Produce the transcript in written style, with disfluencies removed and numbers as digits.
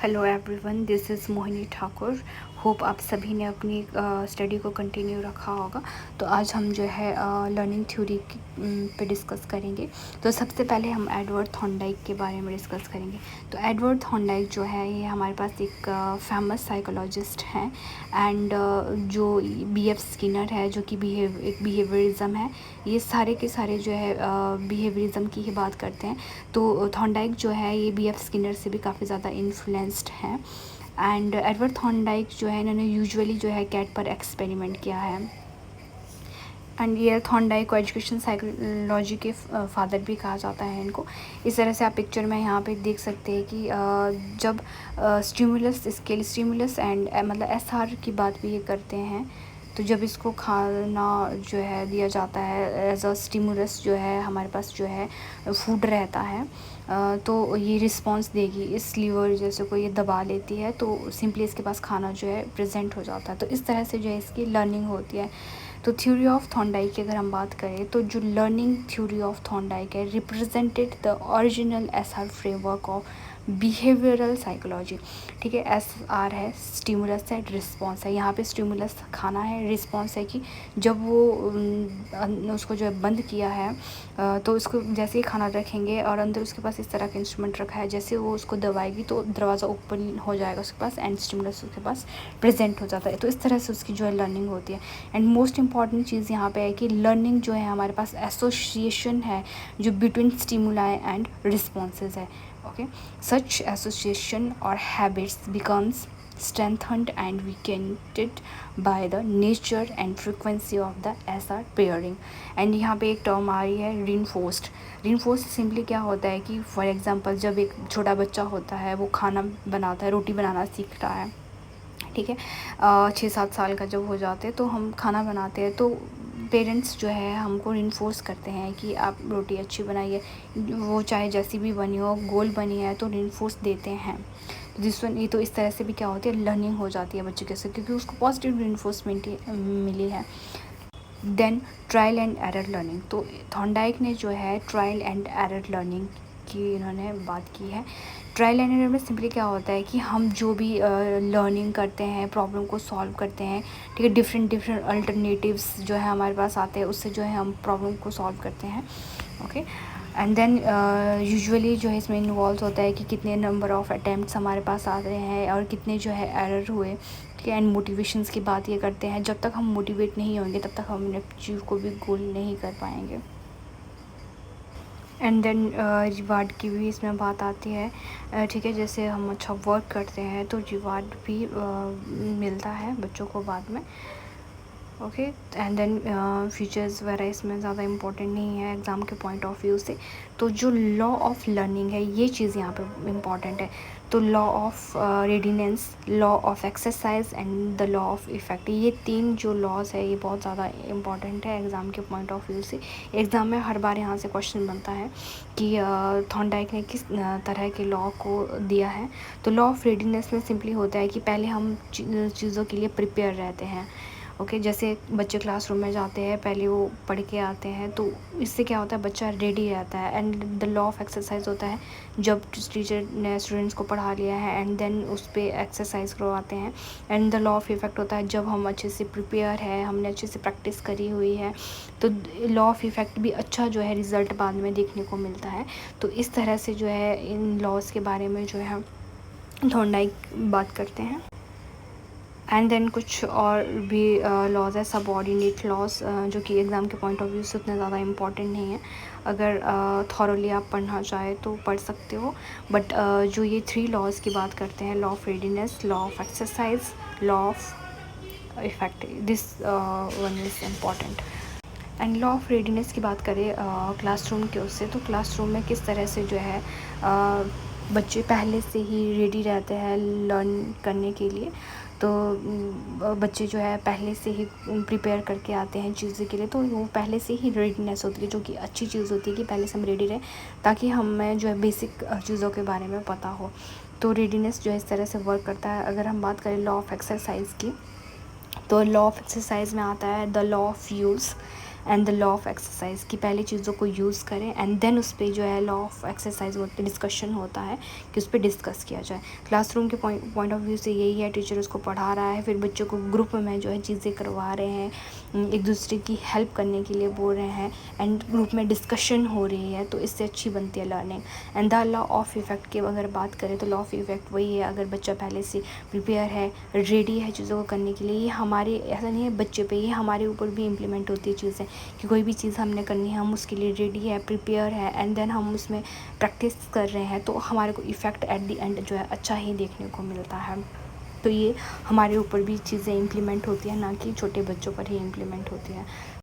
Hello everyone, this is Mohini Thakur. Hope आप सभी ने अपनी स्टडी को कंटिन्यू रखा होगा। तो आज हम जो है लर्निंग थ्योरी पे डिस्कस करेंगे। तो सबसे पहले हम एडवर्ड थॉर्नडाइक के बारे में डिस्कस करेंगे। तो एडवर्ड थॉर्नडाइक जो है ये हमारे पास एक फेमस साइकोलॉजिस्ट हैं एंड जो बी.एफ. स्किनर है जो कि एक बिहेवियरिज्म है। ये सारे के सारे जो है बिहेवियरिज्म की ही बात करते हैं। तो थॉर्नडाइक जो है ये बी.एफ. स्किनर से भी काफ़ी ज़्यादा इन्फ्लुएंस्ड है। एंड एडवर्ड थॉर्नडाइक जो है इन्होंने यूजुअली जो है कैट पर एक्सपेरिमेंट किया है। एंड ये थॉर्नडाइक को एजुकेशन साइकोलॉजी के फादर भी कहा जाता है इनको। इस तरह से आप पिक्चर में यहाँ पे देख सकते हैं कि जब स्टिमुलस एंड मतलब एसआर की बात भी ये करते हैं। तो जब इसको खाना जो है दिया जाता है एज अ स्टिमुलस, जो है हमारे पास जो है फूड रहता है, तो ये रिस्पॉन्स देगी। इस लीवर जैसे को ये दबा लेती है तो सिंपली इसके पास खाना जो है प्रेजेंट हो जाता है। तो इस तरह से जो है इसकी लर्निंग होती है। तो थ्योरी ऑफ थॉर्नडाइक की अगर हम बात करें तो जो लर्निंग थ्योरी ऑफ थॉर्नडाइक है represented the original SR framework of behavioural psychology. ठीक है, एस आर है स्टिमुलस है, रिस्पॉन्स है। यहाँ पे स्टिमुलस खाना है, रिस्पॉन्स है कि जब वो उसको जो है बंद किया है तो उसको जैसे ही खाना रखेंगे और अंदर उसके पास इस तरह का इंस्ट्रूमेंट रखा है, जैसे वो उसको दबाएगी तो दरवाज़ा ओपन हो जाएगा उसके पास एंड स्टिमुलस उसके पास प्रेजेंट हो जाता है। तो इस तरह से उसकी जो है लर्निंग होती है। एंड मोस्ट इंपॉर्टेंट चीज़ यहाँ पे है कि लर्निंग जो है हमारे पास एसोसिएशन है जो बिटवीन स्टिमुलाई एंड रिस्पॉन्सेज है। Okay, such association or habits becomes strengthened and weakened by the nature and frequency of the SR pairing। And यहाँ पे एक टर्म आ रही है reinforced। reinforced सिंपली क्या होता है कि फॉर एग्जांपल जब एक छोटा बच्चा होता है वो खाना बनाता है, रोटी बनाना सीख रहा है, ठीक है, 6-7 साल का जब हो जाते हैं तो हम खाना बनाते हैं तो पेरेंट्स जो है हमको इन्फोर्स करते हैं कि आप रोटी अच्छी बनाइए, वो चाहे जैसी भी बनी हो, गोल बनी है तो इन्फोर्स देते हैं। ये तो इस तरह से भी क्या होती है, लर्निंग हो जाती है बच्चे के साथ क्योंकि उसको पॉजिटिव इन्फोर्समेंट मिली है। Then trial and error learning. तो थॉर्नडाइक ने जो है ट्रायल एंड एरर लर्निंग की इन्होंने बात की है। ट्रायल एंड एरर में सिंपली क्या होता है कि हम जो भी लर्निंग करते हैं, प्रॉब्लम को सॉल्व करते हैं, ठीक है, डिफरेंट अल्टरनेटिव्स जो है हमारे पास आते हैं, उससे जो है हम प्रॉब्लम को सॉल्व करते हैं। ओके, एंड देन यूजुअली जो है इसमें इन्वॉल्व होता है कि कितने नंबर ऑफ़ अटैम्प्ट्स हमारे पास आ रहे हैं और कितने जो है एरर हुए। ठीक है, एंड मोटिवेशंस की बात ये करते हैं, जब तक हम मोटिवेट नहीं होंगे तब तक हम अपने चीज़ को भी गोल नहीं कर पाएंगे। एंड देन रिवार्ड की भी इसमें बात आती है। ठीक है, जैसे हम अच्छा वर्क करते हैं तो रिवार्ड भी मिलता है बच्चों को बाद में। ओके, एंड देन फीचर्स वगैरह इसमें ज़्यादा इम्पोर्टेंट नहीं है एग्ज़ाम के पॉइंट ऑफ व्यू से। तो जो लॉ ऑफ लर्निंग है ये चीज़ यहाँ पे इम्पॉर्टेंट है। तो law of readiness, law of exercise and the law of effect, ये 3 जो लॉज है ये बहुत ज़्यादा इम्पॉर्टेंट है एग्ज़ाम के पॉइंट ऑफ व्यू से। एग्ज़ाम में हर बार यहाँ से क्वेश्चन बनता है कि थॉर्नडाइक ने किस तरह के लॉ को दिया है। तो लॉ ऑफ रेडिनेंस में सिंपली होता है कि पहले हम चीज़ों के लिए प्रिपेयर रहते हैं। ओके, जैसे बच्चे क्लासरूम में जाते हैं, पहले वो पढ़ के आते हैं तो इससे क्या होता है बच्चा रेडी रहता है। And the law of exercise होता है जब टीचर ने स्टूडेंट्स को पढ़ा लिया है एंड देन उस पर एक्सरसाइज करवाते हैं। And the law of effect होता है जब हम अच्छे से प्रिपेयर है, हमने अच्छे से प्रैक्टिस करी हुई है तो लॉ ऑफ इफ़ेक्ट भी अच्छा जो है रिज़ल्ट बाद में देखने को मिलता है। तो इस तरह से जो है इन लॉज के बारे में जो है थॉर्नडाइक बात करते हैं। एंड देन कुछ और भी लॉज है, सबऑर्डिनेट लॉज, जो कि एग्ज़ाम के पॉइंट ऑफ व्यू से उतने ज़्यादा इम्पॉर्टेंट नहीं है। अगर थॉरली आप पढ़ना चाहें तो पढ़ सकते हो, बट जो ये 3 लॉज की बात करते हैं, law of readiness, law of exercise, law of effect, this one is important. And law of readiness की बात करें क्लासरूम के उससे, तो क्लासरूम में किस तरह से जो है बच्चे पहले से ही रेडी रहते हैं लर्न करने के लिए। तो बच्चे जो है पहले से ही प्रिपेयर करके आते हैं चीज़ों के लिए, तो वो पहले से ही रेडीनेस होती है, जो कि अच्छी चीज़ होती है कि पहले से हम रेडी रहें ताकि हमें जो है बेसिक चीज़ों के बारे में पता हो। तो रेडीनेस जो है इस तरह से वर्क करता है। अगर हम बात करें लॉ ऑफ एक्सरसाइज की, तो लॉ ऑफ एक्सरसाइज में आता है the law of use, and the law of exercise की पहले चीज़ों को यूज़ करें एंड देन उस पर जो है लॉ ऑफ एक्सरसाइज होते डिस्कशन होता है कि उस पर डिस्कस किया जाए। क्लासरूम के पॉइंट ऑफ व्यू से यही है, टीचर उसको पढ़ा रहा है, फिर बच्चों को ग्रुप में जो है चीज़ें करवा रहे हैं, एक दूसरे की हेल्प करने के लिए बोल रहे हैं एंड ग्रुप में डिस्कशन हो रही है, तो इससे अच्छी बनती है learning. And the law of effect की अगर बात करें तो लॉ ऑफ इफ़ेक्ट वही है, अगर बच्चा पहले से प्रिपेयर है, रेडी है चीज़ों को करने के लिए, ये हमारे ऐसा नहीं है बच्चे पे, ये हमारे ऊपर भी इम्प्लीमेंट होती है चीज़ें कि कोई भी चीज़ हमने करनी है, हम उसके लिए रेडी है, प्रिपेयर है एंड देन हम उसमें प्रैक्टिस कर रहे हैं, तो हमारे को इफ़ेक्ट एट द एंड जो है अच्छा ही देखने को मिलता है। तो ये हमारे ऊपर भी चीज़ें इम्प्लीमेंट होती हैं, ना कि छोटे बच्चों पर ही इम्प्लीमेंट होती हैं।